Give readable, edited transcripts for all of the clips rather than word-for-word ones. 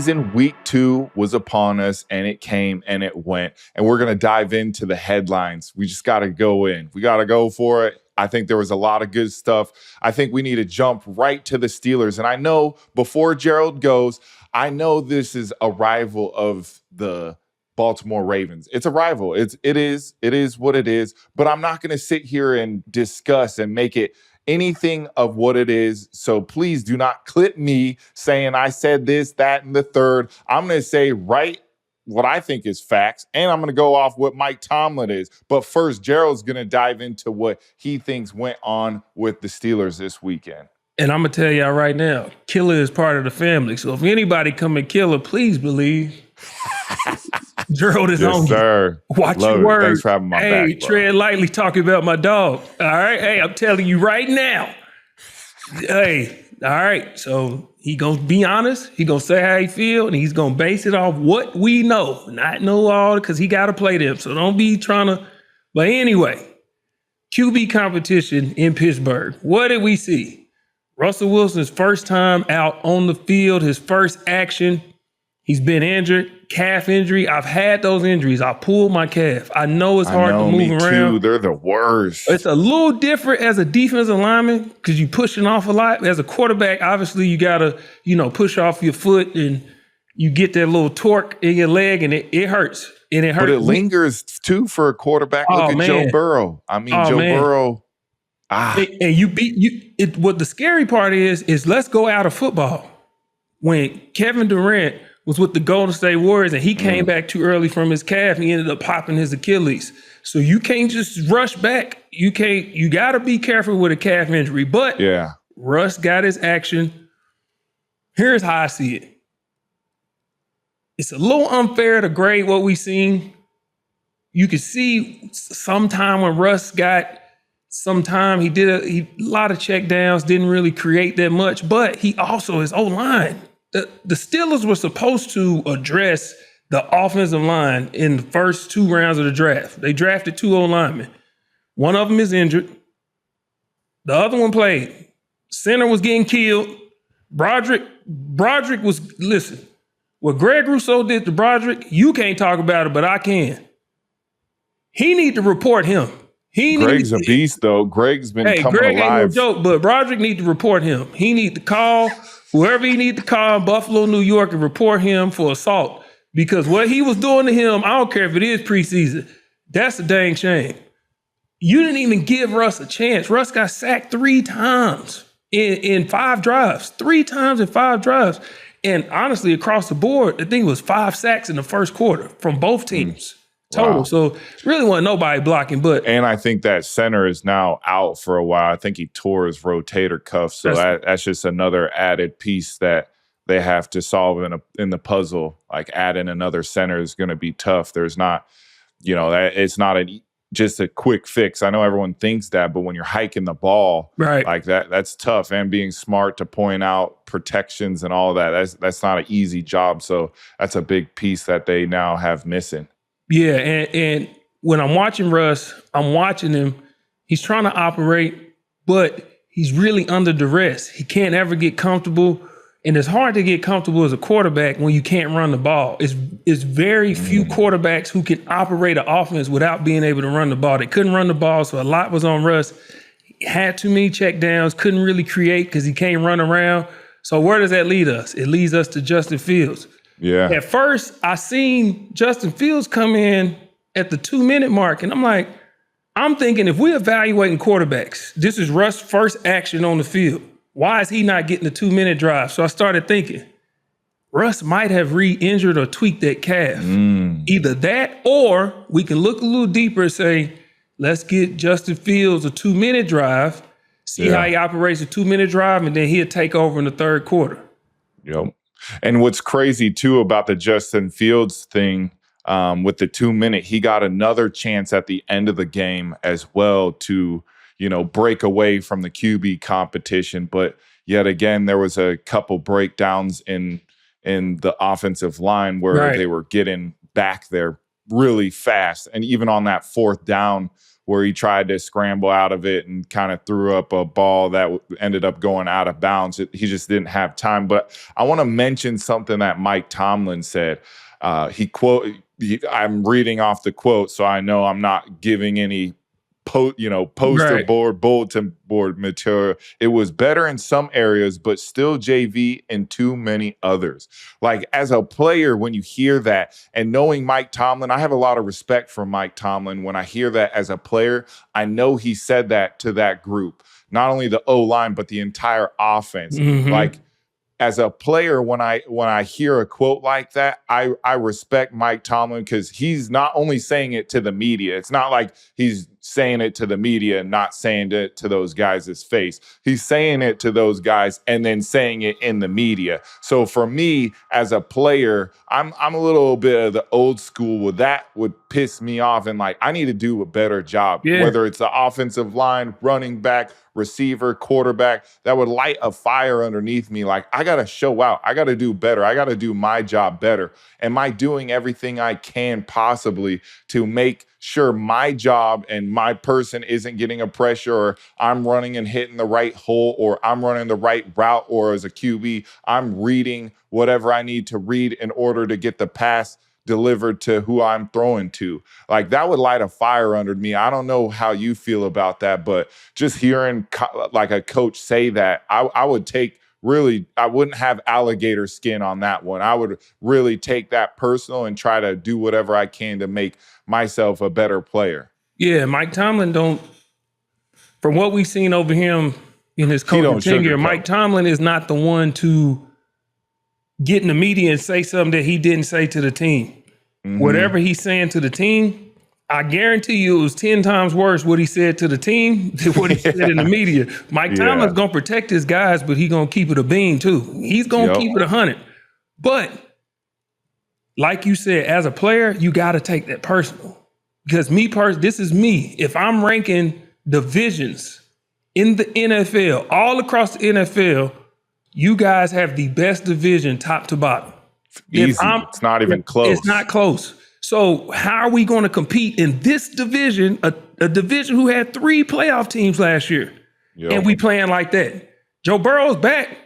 Preseason week 2 was upon us, and it came and it went. And we're going to dive into the headlines. We just got to go in. We got to go for it. I think there was a lot of good stuff. I think we need to jump right to the Steelers. And I know before Gerald goes, I know this is a rival of the Baltimore Ravens. It's a rival. It is what it is. But I'm not going to sit here and discuss and make it anything of what it is. So please do not clip me saying I said this, that, and the third. I'm going to say what I think is facts, and I'm going to go off what Mike Tomlin is. But first, Gerald's going to dive into what he thinks went on with the Steelers this weekend. And I'm going to tell y'all right now, Killer is part of the family. So if anybody come and kill her, please believe Gerald is on sir. You. Watch your words. Thanks for having my back, Hey, tread lightly talking about my dog. All right? Hey, I'm telling you right now. Hey, all right. So he going to be honest. He going to say how he feel, and he's going to base it off what we know. Not know all, because he got to play them. So don't be trying to. But anyway, QB competition in Pittsburgh. What did we see? Russell Wilson's first time out on the field, his first action. He's been injured, calf injury. I've had those injuries. I pulled my calf. I know it's hard to move around. Too. They're the worst. It's a little different as a defensive lineman because you're pushing off a lot. As a quarterback, obviously you got to, push off your foot and you get that little torque in your leg and it hurts. And it hurts. But it lingers too for a quarterback. Look at Joe Burrow. Burrow. And you beat it. What the scary part is let's go out of football. When Kevin Durant was with the Golden State Warriors and he came back too early from his calf and he ended up popping his Achilles. So you can't just rush back. You got to be careful with a calf injury. But yeah, Russ got his action. Here's how I see it. It's a little unfair to grade what we seen. You could see sometime when Russ got sometime he did a lot of check downs, didn't really create that much, but he also is O-line. The Steelers were supposed to address the offensive line in the first 2 rounds of the draft. They drafted 2 O-linemen. One of them is injured. The other one played. Center was getting killed. Broderick was, listen, what Greg Rousseau did to Broderick, you can't talk about it, but I can. He need to report him. Greg's a beast, though. Greg's been coming Greg alive. Ain't no joke, but Broderick need to report him. He need to call whoever he need to call in Buffalo, New York, and report him for assault. Because what he was doing to him, I don't care if it is preseason, that's a dang shame. You didn't even give Russ a chance. Russ got sacked 3 times in 5 drives. 3 times in 5 drives. And honestly, across the board, I think it was 5 sacks in the first quarter from both teams. Total. Wow. So really wasn't nobody blocking, and I think that center is now out for a while. I think he tore his rotator cuff. So that's just another added piece that they have to solve in the puzzle. Like adding another center is going to be tough. There's not, it's not just a quick fix. I know everyone thinks that, but when you're hiking the ball, right, like that's tough. And being smart to point out protections and all of that, that's not an easy job. So that's a big piece that they now have missing. Yeah, and when I'm watching Russ, I'm watching him. He's trying to operate, but he's really under duress. He can't ever get comfortable, and it's hard to get comfortable as a quarterback when you can't run the ball. It's very few quarterbacks who can operate an offense without being able to run the ball. They couldn't run the ball, so a lot was on Russ. He had too many check downs, couldn't really create because he can't run around. So where does that lead us? It leads us to Justin Fields. Yeah. At first, I seen Justin Fields come in at the 2-minute mark, and I'm thinking if we're evaluating quarterbacks, this is Russ' first action on the field. Why is he not getting the 2-minute drive? So I started thinking, Russ might have re-injured or tweaked that calf. Either that, or we can look a little deeper and say, let's get Justin Fields a 2-minute drive, see how he operates a 2-minute drive, and then he'll take over in the third quarter. Yep. And what's crazy, too, about the Justin Fields thing with the 2-minute, he got another chance at the end of the game as well to, break away from the QB competition. But yet again, there was a couple breakdowns in the offensive line where they were getting back there really fast. And even on that 4th down where he tried to scramble out of it and kind of threw up a ball that ended up going out of bounds. He just didn't have time. But I want to mention something that Mike Tomlin said. I'm reading off the quote, so I know I'm not giving any poster board, bulletin board material. It was better in some areas, but still JV in too many others. Like, as a player, when you hear that, and knowing Mike Tomlin, I have a lot of respect for Mike Tomlin. When I hear that as a player, I know he said that to that group, not only the O-line, but the entire offense. Like, as a player, when I hear a quote like that, I respect Mike Tomlin, because he's not only saying it to the media. It's not like he's saying it to the media and not saying it to those guys' face. He's saying it to those guys and then saying it in the media. So for me as a player, I'm a little bit of the old school with that. Would piss me off, and like, I need to do a better job. Whether it's the offensive line, running back, receiver, quarterback, that would light a fire underneath me. Like, I got to show out. I got to do better. I got to do my job better. Am I doing everything I can possibly to make sure my job and my person isn't getting a pressure, or I'm running and hitting the right hole, or I'm running the right route, or as a QB, I'm reading whatever I need to read in order to get the pass delivered to who I'm throwing to? Like, that would light a fire under me. I don't know how you feel about that, but just hearing like a coach say that, I would take I wouldn't have alligator skin on that one. I would really take that personal and try to do whatever I can to make myself a better player. Yeah, Mike Tomlin from what we've seen over him in his coaching tenure, Mike Tomlin is not the one to get in the media and say something that he didn't say to the team. Whatever he's saying to the team, I guarantee you it was 10 times worse what he said to the team than what he said in the media. Mike Tomlin's going to protect his guys, but he's going to keep it a bean too. He's going to keep it 100. But like you said, as a player, you got to take that personal. Because this is me. If I'm ranking divisions in the NFL, all across the NFL, you guys have the best division top to bottom. Easy. It's not even close. It's not close. So how are we going to compete in this division, a division who had 3 playoff teams last year, and we playing like that? Joe Burrow's back.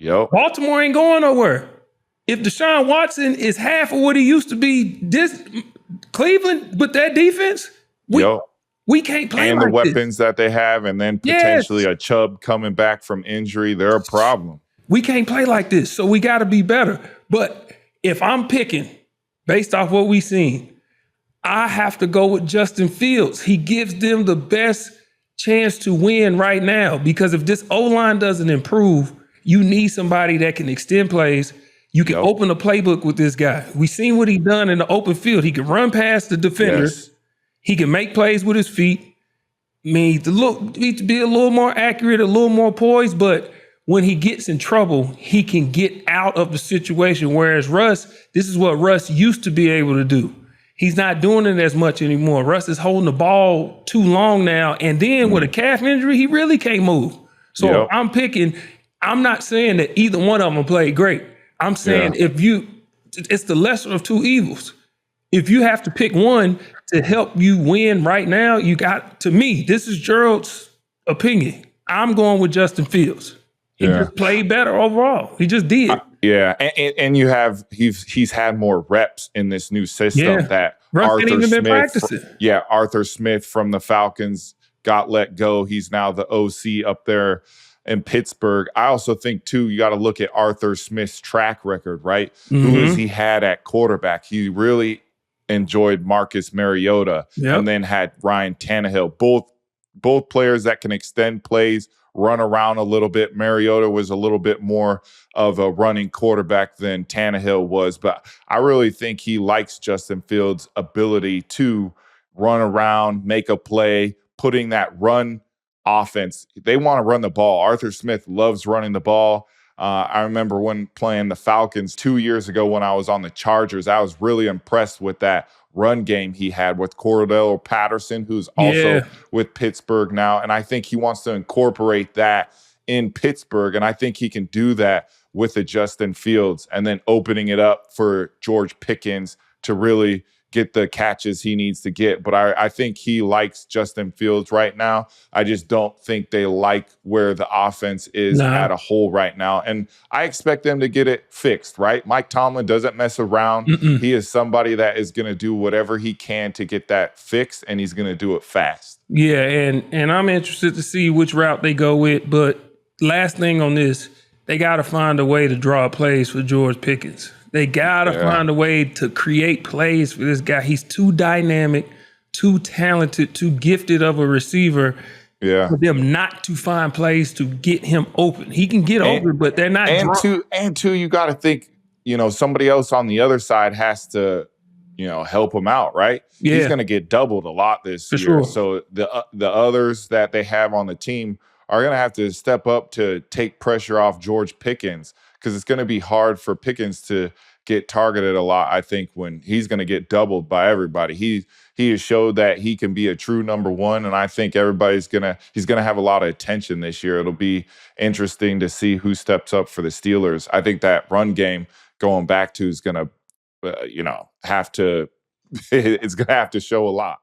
Baltimore ain't going nowhere. If Deshaun Watson is half of what he used to be, Cleveland with that defense, we can't play and like the weapons that they have, and then potentially a Chubb coming back from injury, they're a problem. We can't play like this, so we got to be better. But if I'm picking based off what we've seen, I have to go with Justin Fields. He gives them the best chance to win right now, because if this O-line doesn't improve, you need somebody that can extend plays. You can open the playbook with this guy. We've seen what he's done in the open field. He can run past the defenders. He can make plays with his feet. I mean, he to be a little more accurate, a little more poised, but when he gets in trouble, he can get out of the situation. Whereas Russ, this is what Russ used to be able to do. He's not doing it as much anymore. Russ is holding the ball too long now. And then with a calf injury, he really can't move. So I'm not saying that either one of them played great. I'm saying it's the lesser of two evils. If you have to pick one to help you win right now, to me, this is Gerald's opinion. I'm going with Justin Fields. He just played better overall. He just did. And he's had more reps in this new system that Russ ain't even been practicing. Arthur Smith from the Falcons got let go. He's now the OC up there in Pittsburgh. I also think too, you got to look at Arthur Smith's track record, right? Who has he had at quarterback? He really enjoyed Marcus Mariota and then had Ryan Tannehill. Both players that can extend plays, run around a little bit. Mariota was a little bit more of a running quarterback than Tannehill was, but I really think he likes Justin Fields' ability to run around, make a play, putting that run offense. They want to run the ball. Arthur Smith loves running the ball. I remember when playing the Falcons 2 years ago when I was on the Chargers, I was really impressed with that run game he had with Cordell Patterson, who's also with Pittsburgh now. And I think he wants to incorporate that in Pittsburgh. And I think he can do that with the Justin Fields, and then opening it up for George Pickens to really get the catches he needs to get. But I think he likes Justin Fields right now. I just don't think they like where the offense is at a whole right now. And I expect them to get it fixed, right? Mike Tomlin doesn't mess around. He is somebody that is going to do whatever he can to get that fixed, and he's going to do it fast. Yeah, and I'm interested to see which route they go with. But last thing on this, they got to find a way to draw plays for George Pickens. They got to find a way to create plays for this guy. He's too dynamic, too talented, too gifted of a receiver for them not to find plays to get him open. He can get open, but they're not. And two, you got to think, somebody else on the other side has to, help him out, right? Yeah. He's going to get doubled a lot this year. Sure. So the others that they have on the team are going to have to step up to take pressure off George Pickens, because it's going to be hard for Pickens to get targeted a lot, I think, when he's going to get doubled by everybody. He has showed that he can be a true number one, and I think he's going to have a lot of attention this year. It'll be interesting to see who steps up for the Steelers. I think that run game going back to is going to, it's going to have to show a lot.